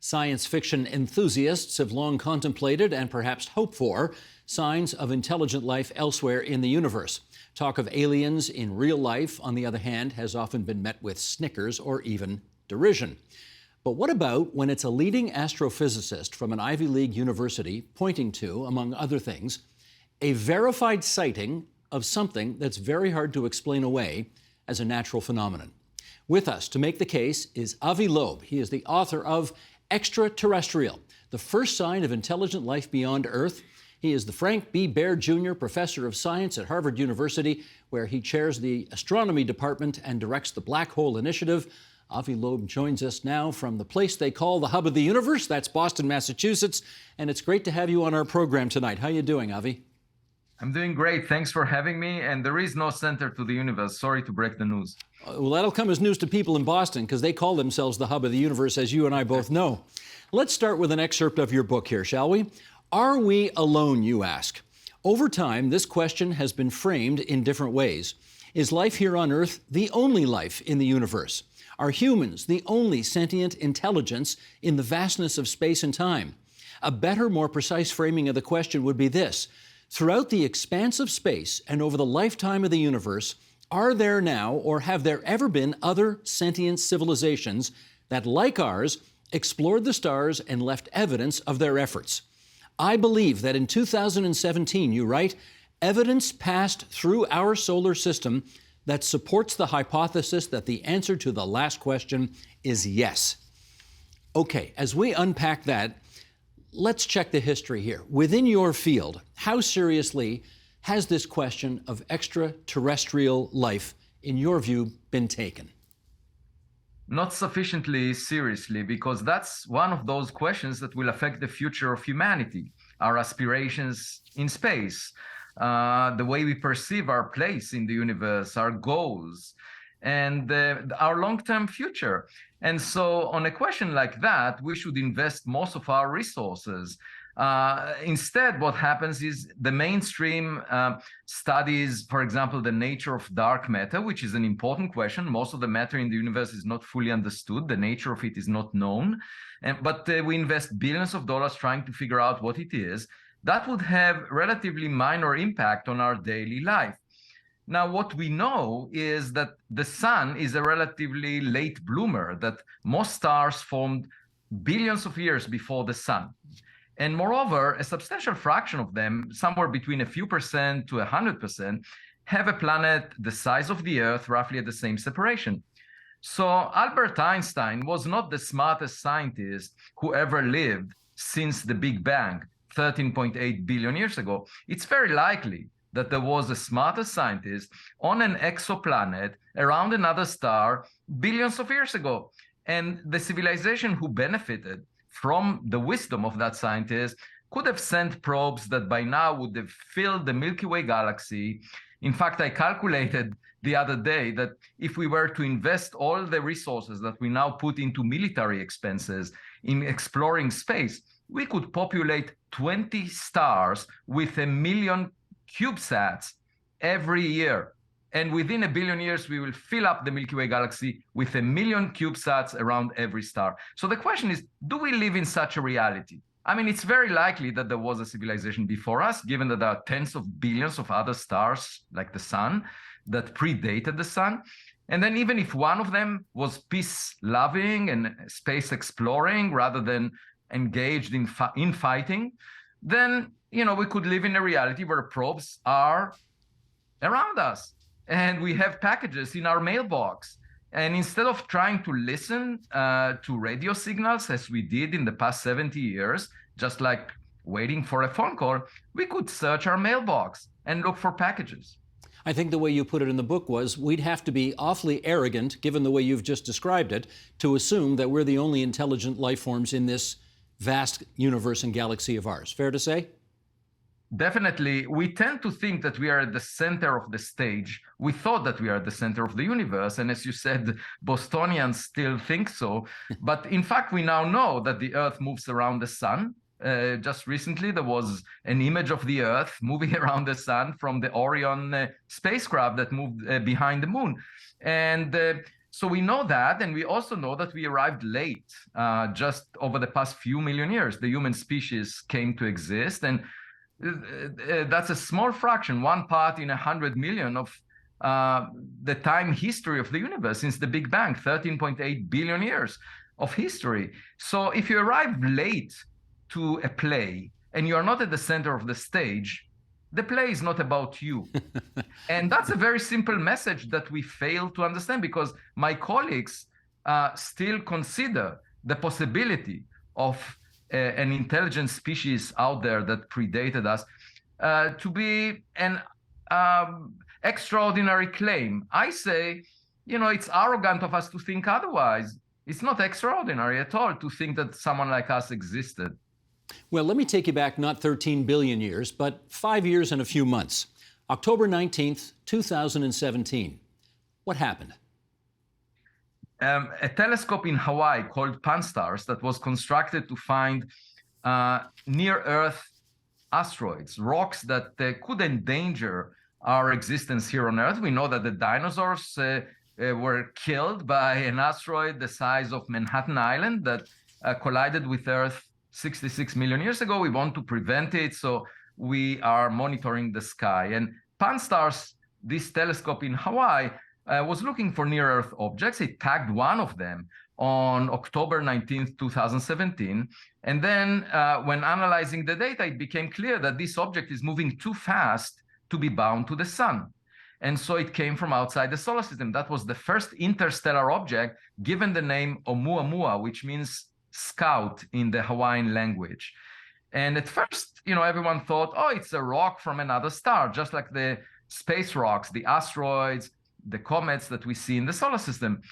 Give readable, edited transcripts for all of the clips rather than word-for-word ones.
Science fiction enthusiasts have long contemplated and perhaps hoped for signs of intelligent life elsewhere in the universe. Talk of aliens in real life, on the other hand, has often been met with snickers or even derision. But what about when it's a leading astrophysicist from an Ivy League university pointing to, among other things, a verified sighting of something that's very hard to explain away as a natural phenomenon? With us to make the case is Avi Loeb. He is the author of Extraterrestrial, the first sign of intelligent life beyond Earth. He is the Frank B. Baird Jr. Professor of Science at Harvard University, where he chairs the Astronomy Department and directs the Black Hole Initiative. Avi Loeb joins us now from the place they call the hub of the universe. That's Boston, Massachusetts. And it's great to have you on our program tonight. How are you doing, Avi? I'm doing great. Thanks for having me. And there is no center to the universe. Sorry to break the news. Well, that'll come as news to people in Boston because they call themselves the hub of the universe, as you and I both know. Let's start with an excerpt of your book here, shall we? Are we alone, you ask? Over time, this question has been framed in different ways. Is life here on Earth the only life in the universe? Are humans the only sentient intelligence in the vastness of space and time? A better, more precise framing of the question would be this: throughout the expanse of space and over the lifetime of the universe, are there now or have there ever been other sentient civilizations that, like ours, explored the stars and left evidence of their efforts? I believe that in 2017, you write, evidence passed through our solar system that supports the hypothesis that the answer to the last question is yes. Okay, as we unpack that, let's check the history here. Within your field, how seriously has this question of extraterrestrial life, in your view, been taken? Not sufficiently seriously, because that's one of those questions that will affect the future of humanity, our aspirations in space, the way we perceive our place in the universe, our goals, and our long-term future. And so on a question like that, we should invest most of our resources. Instead, what happens is the mainstream studies, for example, the nature of dark matter, which is an important question. Most of the matter in the universe is not fully understood. The nature of it is not known. But we invest billions of dollars trying to figure out what it is. That would have relatively minor impact on our daily life. Now, what we know is that the sun is a relatively late bloomer, that most stars formed billions of years before the sun. And moreover, a substantial fraction of them, somewhere between a few percent to 100%, have a planet the size of the Earth, roughly at the same separation. So Albert Einstein was not the smartest scientist who ever lived since the Big Bang, 13.8 billion years ago. It's very likely that there was a smarter scientist on an exoplanet around another star billions of years ago. And the civilization who benefited from the wisdom of that scientist could have sent probes that by now would have filled the Milky Way galaxy. In fact, I calculated the other day that if we were to invest all the resources that we now put into military expenses in exploring space, we could populate 20 stars with 1 million CubeSats every year. And within 1 billion years, we will fill up the Milky Way galaxy with 1 million CubeSats around every star. So the question is, do we live in such a reality? I mean, it's very likely that there was a civilization before us, given that there are tens of billions of other stars, like the sun, that predated the sun. And then even if one of them was peace-loving and space exploring rather than engaged in fighting, then, we could live in a reality where probes are around us and we have packages in our mailbox. And instead of trying to listen to radio signals, as we did in the past 70 years, just like waiting for a phone call, we could search our mailbox and look for packages. I think the way you put it in the book was we'd have to be awfully arrogant, given the way you've just described it, to assume that we're the only intelligent life forms in this vast universe and galaxy of ours. Fair to say? Definitely. We tend to think that we are at the center of the stage. We thought that we are at the center of the universe. And as you said, Bostonians still think so. But in fact, we now know that the Earth moves around the sun. Just recently, there was an image of the Earth moving around the sun from the Orion spacecraft that moved behind the moon. And So we know that, and we also know that we arrived late. Just over the past few million years, the human species came to exist, and that's a small fraction, one part in 100 million of the time history of the universe since the Big Bang, 13.8 billion years of history. So if you arrive late to a play and you are not at the center of the stage, the play is not about you. And that's a very simple message that we fail to understand, because my colleagues still consider the possibility of an intelligent species out there that predated us to be an extraordinary claim. I say, it's arrogant of us to think otherwise. It's not extraordinary at all to think that someone like us existed. Well, let me take you back not 13 billion years, but 5 years and a few months. October 19th, 2017. What happened? A telescope in Hawaii called Pan-STARRS that was constructed to find near-Earth asteroids, rocks that could endanger our existence here on Earth. We know that the dinosaurs were killed by an asteroid the size of Manhattan Island that collided with Earth 66 million years ago. We want to prevent it, so we are monitoring the sky. And Pan-STARRS, this telescope in Hawaii, was looking for near-Earth objects. It tagged one of them on October 19th, 2017. And then when analyzing the data, it became clear that this object is moving too fast to be bound to the sun. And so it came from outside the solar system. That was the first interstellar object given the name Oumuamua, which means scout in the Hawaiian language. And at first, everyone thought, oh, it's a rock from another star, just like the space rocks, the asteroids, the comets that we see in the solar system.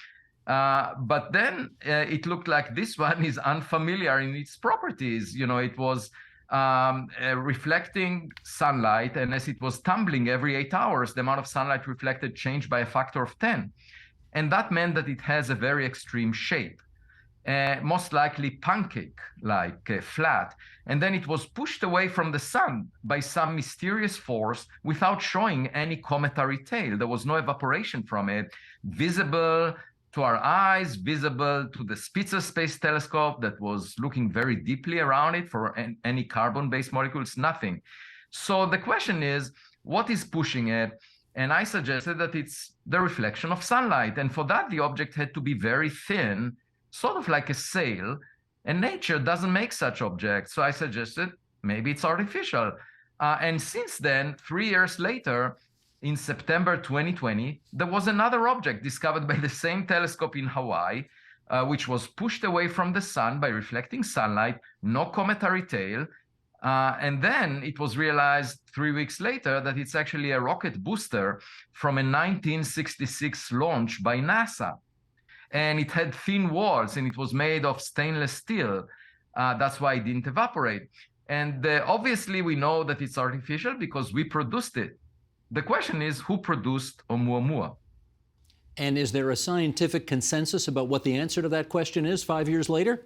But then it looked like this one is unfamiliar in its properties. It was reflecting sunlight, and as it was tumbling every 8 hours, the amount of sunlight reflected changed by a factor of 10. And that meant that it has a very extreme shape. Most likely pancake-like, flat. And then it was pushed away from the sun by some mysterious force without showing any cometary tail. There was no evaporation from it, visible to our eyes, visible to the Spitzer Space Telescope that was looking very deeply around it for any carbon-based molecules, nothing. So the question is, what is pushing it? And I suggested that it's the reflection of sunlight. And for that, the object had to be very thin, sort of like a sail, and nature doesn't make such objects. So I suggested maybe it's artificial. And since then, 3 years later, in September 2020, there was another object discovered by the same telescope in Hawaii, which was pushed away from the sun by reflecting sunlight, no cometary tail. And then it was realized 3 weeks later that it's actually a rocket booster from a 1966 launch by NASA. And it had thin walls, and it was made of stainless steel. That's why it didn't evaporate. And obviously, we know that it's artificial because we produced it. The question is, who produced Oumuamua? And is there a scientific consensus about what the answer to that question is 5 years later?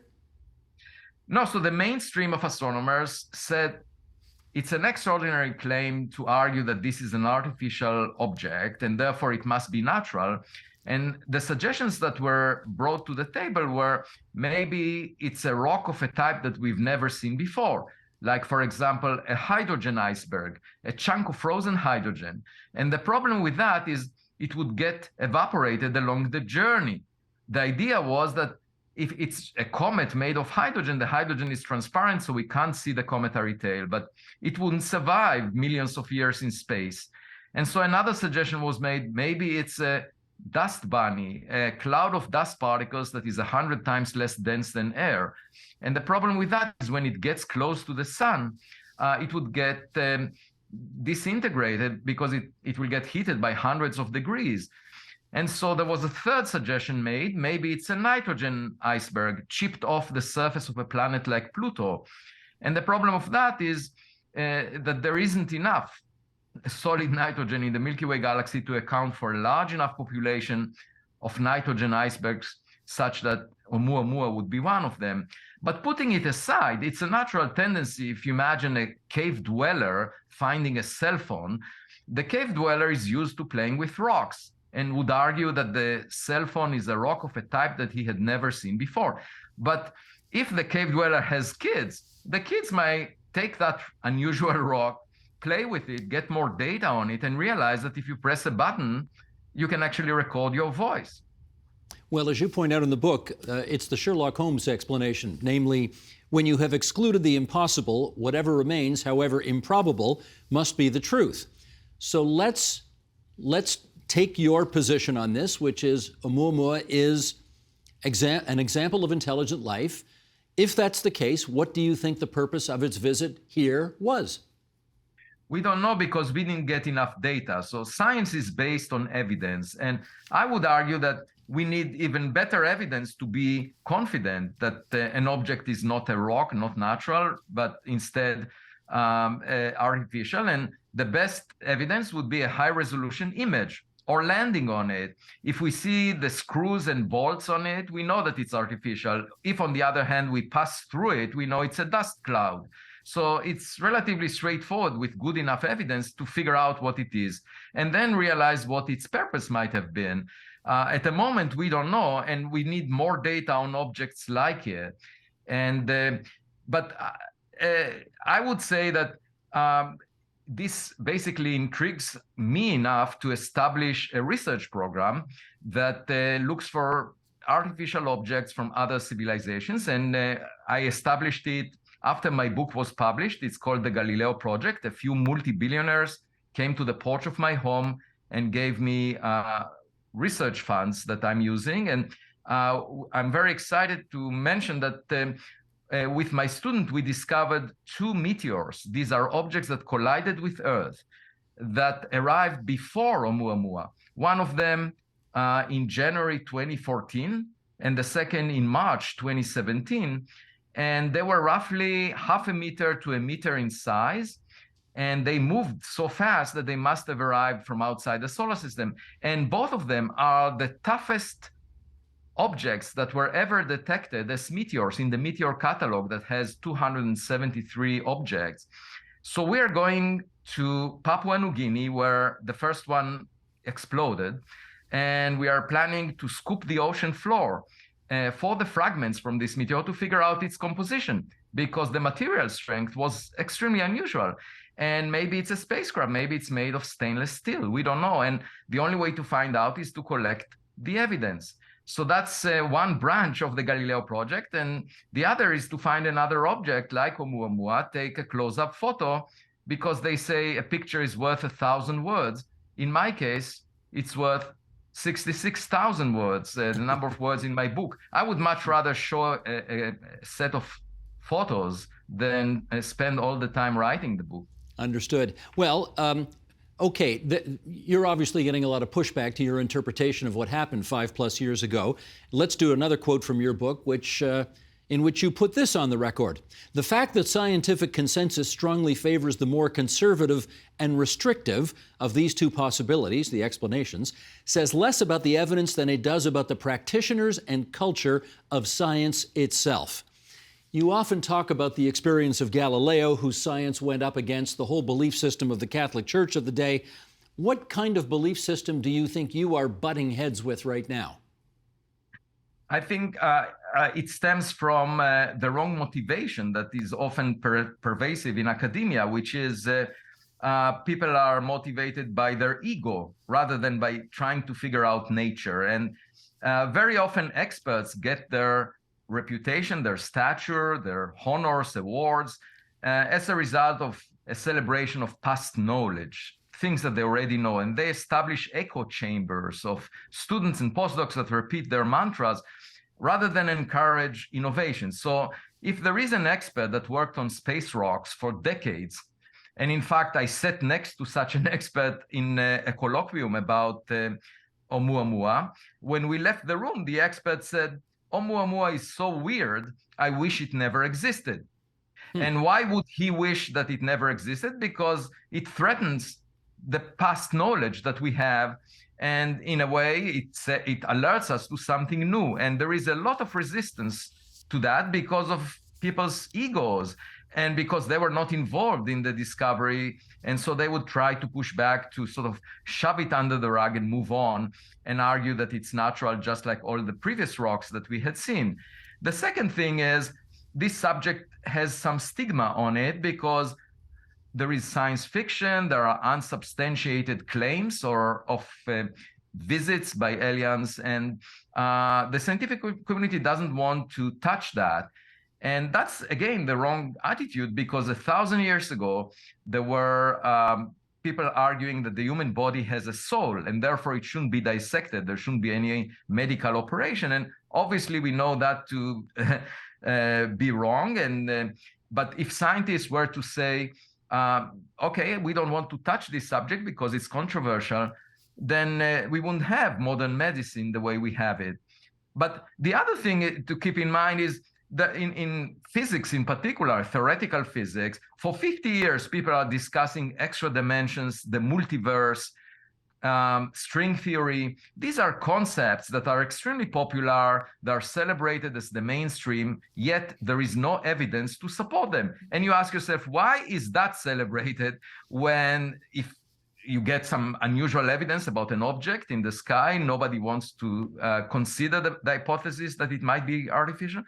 No, so the mainstream of astronomers said it's an extraordinary claim to argue that this is an artificial object, and therefore it must be natural. And the suggestions that were brought to the table were maybe it's a rock of a type that we've never seen before, like, for example, a hydrogen iceberg, a chunk of frozen hydrogen. And the problem with that is it would get evaporated along the journey. The idea was that if it's a comet made of hydrogen, the hydrogen is transparent, so we can't see the cometary tail, but it wouldn't survive millions of years in space. And so another suggestion was made, maybe it's a dust bunny, a cloud of dust particles that is 100 times less dense than air. And the problem with that is when it gets close to the sun, it would get disintegrated because it will get heated by hundreds of degrees. And so there was a third suggestion made, maybe it's a nitrogen iceberg chipped off the surface of a planet like Pluto. And the problem of that is that there isn't enough solid nitrogen in the Milky Way galaxy to account for a large enough population of nitrogen icebergs such that Oumuamua would be one of them. But putting it aside, it's a natural tendency. If you imagine a cave dweller finding a cell phone, the cave dweller is used to playing with rocks. and would argue that the cell phone is a rock of a type that he had never seen before. But if the cave dweller has kids, the kids might take that unusual rock, play with it, get more data on it, and realize that if you press a button, you can actually record your voice. Well, as you point out in the book, it's the Sherlock Holmes explanation, namely, when you have excluded the impossible, whatever remains, however improbable, must be the truth. So let's take your position on this, which is Oumuamua is an example of intelligent life. If that's the case, what do you think the purpose of its visit here was? We don't know because we didn't get enough data. So science is based on evidence. And I would argue that we need even better evidence to be confident that an object is not a rock, not natural, but instead artificial. And the best evidence would be a high-resolution image or landing on it. If we see the screws and bolts on it, we know that it's artificial. If, on the other hand, we pass through it, we know it's a dust cloud. So it's relatively straightforward with good enough evidence to figure out what it is and then realize what its purpose might have been. At the moment, we don't know, and we need more data on objects like it. But I would say that this basically intrigues me enough to establish a research program that looks for artificial objects from other civilizations. And I established it after my book was published. It's called the Galileo Project. A few multi-billionaires came to the porch of my home and gave me research funds that I'm using. And I'm very excited to mention that with my student, we discovered 2 meteors. These are objects that collided with Earth that arrived before Oumuamua. One of them in January 2014, and the second in March 2017. And they were roughly 0.5 meter to 1 meter in size. And they moved so fast that they must have arrived from outside the solar system. And both of them are the toughest objects that were ever detected as meteors in the meteor catalog that has 273 objects. So we're going to Papua New Guinea, where the first one exploded. And we are planning to scoop the ocean floor for the fragments from this meteor to figure out its composition, because the material strength was extremely unusual. And maybe it's a spacecraft, maybe it's made of stainless steel. We don't know. And the only way to find out is to collect the evidence. So that's one branch of the Galileo project. And the other is to find another object like Oumuamua, take a close-up photo, because they say a picture is worth 1,000 words. In my case, it's worth 66,000 words, the number of words in my book. I would much rather show a set of photos than spend all the time writing the book. Understood. Well, okay, you're obviously getting a lot of pushback to your interpretation of what happened 5+ years ago. Let's do another quote from your book, in which you put this on the record. The fact that scientific consensus strongly favors the more conservative and restrictive of these 2 possibilities, the explanations, says less about the evidence than it does about the practitioners and culture of science itself. You often talk about the experience of Galileo, whose science went up against the whole belief system of the Catholic Church of the day. What kind of belief system do you think you are butting heads with right now? I think it stems from the wrong motivation that is often pervasive in academia, which is people are motivated by their ego rather than by trying to figure out nature. And very often experts get their reputation, their stature, their honors, awards, as a result of a celebration of past knowledge, things that they already know. And they establish echo chambers of students and postdocs that repeat their mantras rather than encourage innovation. So if there is an expert that worked on space rocks for decades, and in fact, I sat next to such an expert in a colloquium about Oumuamua, when we left the room, the expert said, Oumuamua is so weird, I wish it never existed. And why would he wish that it never existed? Because it threatens the past knowledge that we have. And in a way, it alerts us to something new. And there is a lot of resistance to that because of people's egos, and because they were not involved in the discovery, and so they would try to push back to sort of shove it under the rug and move on and argue that it's natural, just like all the previous rocks that we had seen. The second thing is this subject has some stigma on it because there is science fiction, there are unsubstantiated claims of visits by aliens, and the scientific community doesn't want to touch that. And that's, again, the wrong attitude, because 1,000 years ago, there were people arguing that the human body has a soul, and therefore it shouldn't be dissected. There shouldn't be any medical operation. And obviously, we know that to be wrong. But if scientists were to say, okay, we don't want to touch this subject because it's controversial, then we wouldn't have modern medicine the way we have it. But the other thing to keep in mind is that in physics, in particular, theoretical physics, for 50 years, people are discussing extra dimensions, the multiverse, string theory. These are concepts that are extremely popular, that are celebrated as the mainstream, yet there is no evidence to support them. And you ask yourself, why is that celebrated when, if you get some unusual evidence about an object in the sky, nobody wants to consider the hypothesis that it might be artificial?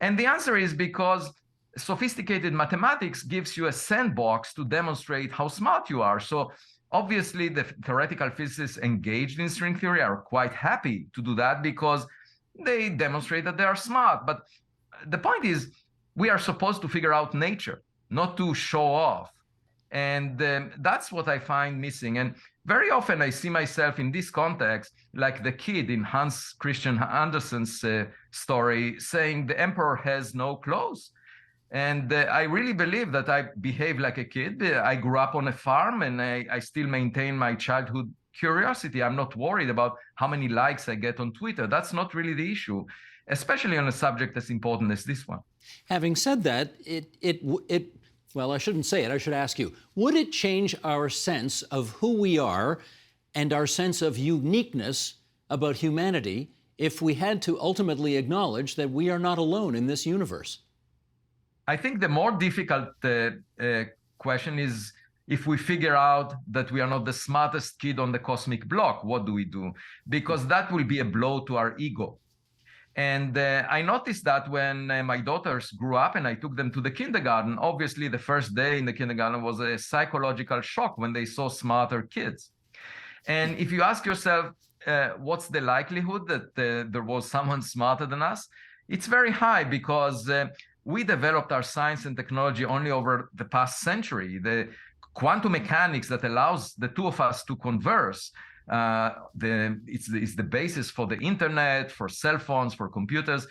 And the answer is because sophisticated mathematics gives you a sandbox to demonstrate how smart you are. So obviously, the theoretical physicists engaged in string theory are quite happy to do that because they demonstrate that they are smart. But the point is, we are supposed to figure out nature, not to show off. And that's what I find missing. And very often I see myself in this context, like the kid in Hans Christian Andersen's story, saying the emperor has no clothes. And I really believe that I behave like a kid. I grew up on a farm, and I still maintain my childhood curiosity. I'm not worried about how many likes I get on Twitter. That's not really the issue, especially on a subject as important as this one. Having said that, well, I shouldn't say it. I should ask you, would it change our sense of who we are and our sense of uniqueness about humanity if we had to ultimately acknowledge that we are not alone in this universe? I think the more difficult question is, if we figure out that we are not the smartest kid on the cosmic block, what do we do? Because that will be a blow to our ego. And I noticed that when my daughters grew up and I took them to the kindergarten, obviously the first day in the kindergarten was a psychological shock when they saw smarter kids. And if you ask yourself, what's the likelihood that there was someone smarter than us? It's very high, because we developed our science and technology only over the past century. The quantum mechanics that allows the two of us to converse, it's the basis for the internet, for cell phones, for computers.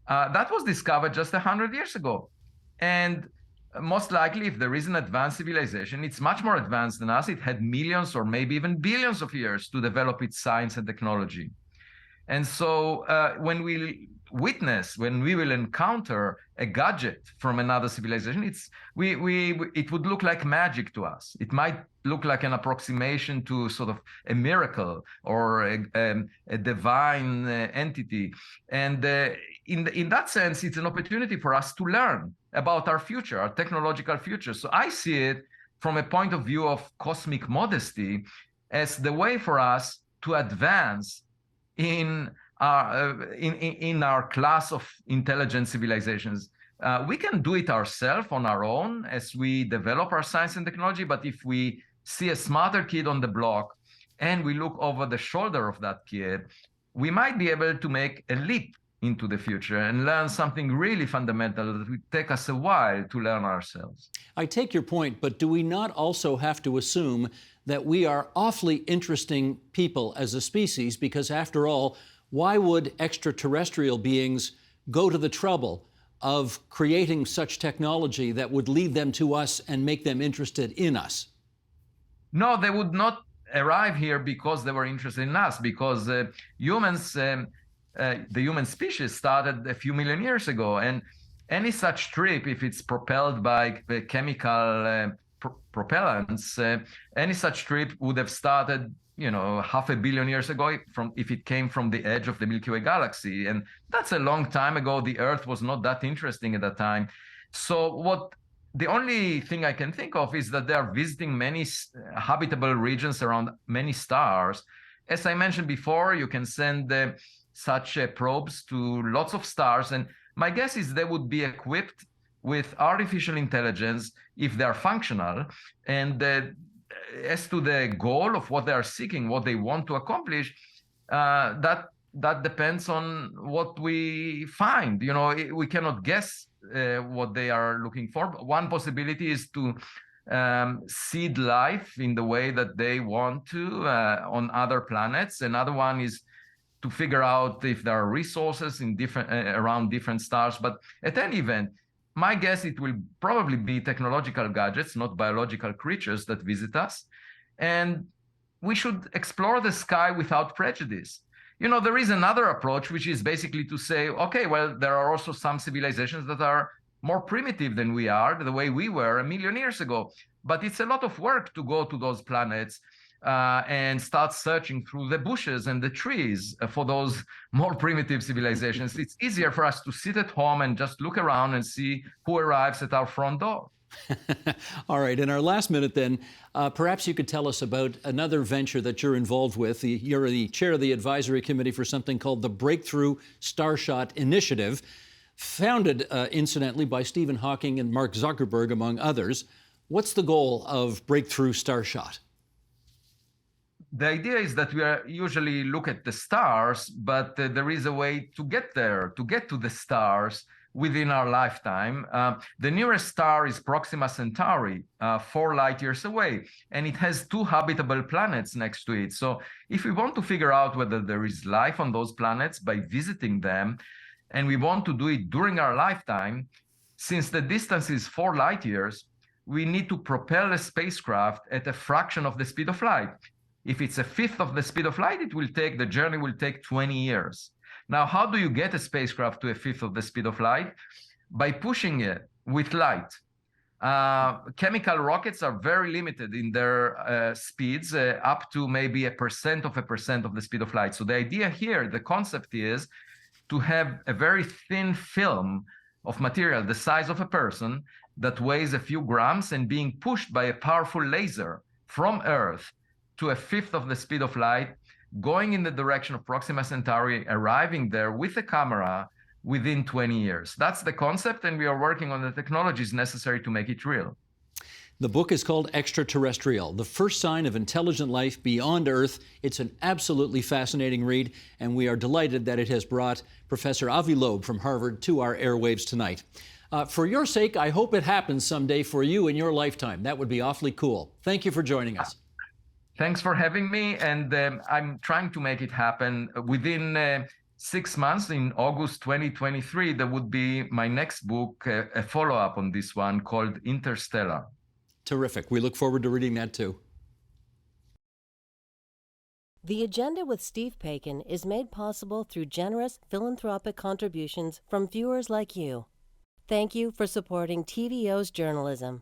That was discovered just 100 years ago. And most likely, if there is an advanced civilization, it's much more advanced than us. It had millions or maybe even billions of years to develop its science and technology. And so when we will encounter a gadget from another civilization, it would look like magic to us. It might look like an approximation to sort of a miracle or a divine entity. And in that sense, it's an opportunity for us to learn about our future, our technological future. So I see it from a point of view of cosmic modesty as the way for us to advance in our class of intelligent civilizations. We can do it ourselves on our own as we develop our science and technology, but if we see a smarter kid on the block and we look over the shoulder of that kid, we might be able to make a leap into the future and learn something really fundamental that would take us a while to learn ourselves. I take your point, but do we not also have to assume that we are awfully interesting people as a species? Because after all, why would extraterrestrial beings go to the trouble of creating such technology that would lead them to us and make them interested in us? No, they would not arrive here because they were interested in us, because humans, the human species started a few million years ago. And any such trip, if it's propelled by chemical propellants, any such trip would have started half a billion years ago if it came from the edge of the Milky Way galaxy. And that's a long time ago. The Earth was not that interesting at that time. So the only thing I can think of is that they are visiting many habitable regions around many stars. As I mentioned before, you can send such probes to lots of stars. And my guess is they would be equipped with artificial intelligence if they are functional. And as to the goal of what they are seeking, what they want to accomplish, that depends on what we find. We cannot guess what they are looking for. One possibility is to seed life in the way that they want to on other planets. Another one is to figure out if there are resources in around different stars. But at any event, my guess it will probably be technological gadgets, not biological creatures that visit us. And we should explore the sky without prejudice. There is another approach, which is basically to say, okay, well, there are also some civilizations that are more primitive than we are, the way we were 1 million years ago. But it's a lot of work to go to those planets and start searching through the bushes and the trees for those more primitive civilizations. It's easier for us to sit at home and just look around and see who arrives at our front door. All right, in our last minute then, perhaps you could tell us about another venture that you're involved with. You're the chair of the advisory committee for something called the Breakthrough Starshot Initiative, founded, incidentally, by Stephen Hawking and Mark Zuckerberg, among others. What's the goal of Breakthrough Starshot? The idea is that we usually look at the stars, but there is a way to get there, to get to the stars within our lifetime. The nearest star is Proxima Centauri, 4 light years away, and it has 2 habitable planets next to it. So if we want to figure out whether there is life on those planets by visiting them, and we want to do it during our lifetime, since the distance is 4 light years, we need to propel a spacecraft at a fraction of the speed of light. If it's a fifth of the speed of light, the journey will take 20 years. Now, how do you get a spacecraft to a fifth of the speed of light? By pushing it with light. Chemical rockets are very limited in their speeds, up to maybe 1% of the speed of light. So the idea here, the concept is to have a very thin film of material, the size of a person, that weighs a few grams and being pushed by a powerful laser from Earth to a fifth of the speed of light, going in the direction of Proxima Centauri, arriving there with a camera within 20 years. That's the concept, and we are working on the technologies necessary to make it real. The book is called Extraterrestrial, The First Sign of Intelligent Life Beyond Earth. It's an absolutely fascinating read, and we are delighted that it has brought Professor Avi Loeb from Harvard to our airwaves tonight. For your sake, I hope it happens someday for you in your lifetime. That would be awfully cool. Thank you for joining us. Thanks for having me, and I'm trying to make it happen. Within 6 months, in August 2023, there would be my next book, a follow-up on this one called Interstellar. Terrific. We look forward to reading that too. The Agenda with Steve Paikin is made possible through generous philanthropic contributions from viewers like you. Thank you for supporting TVO's journalism.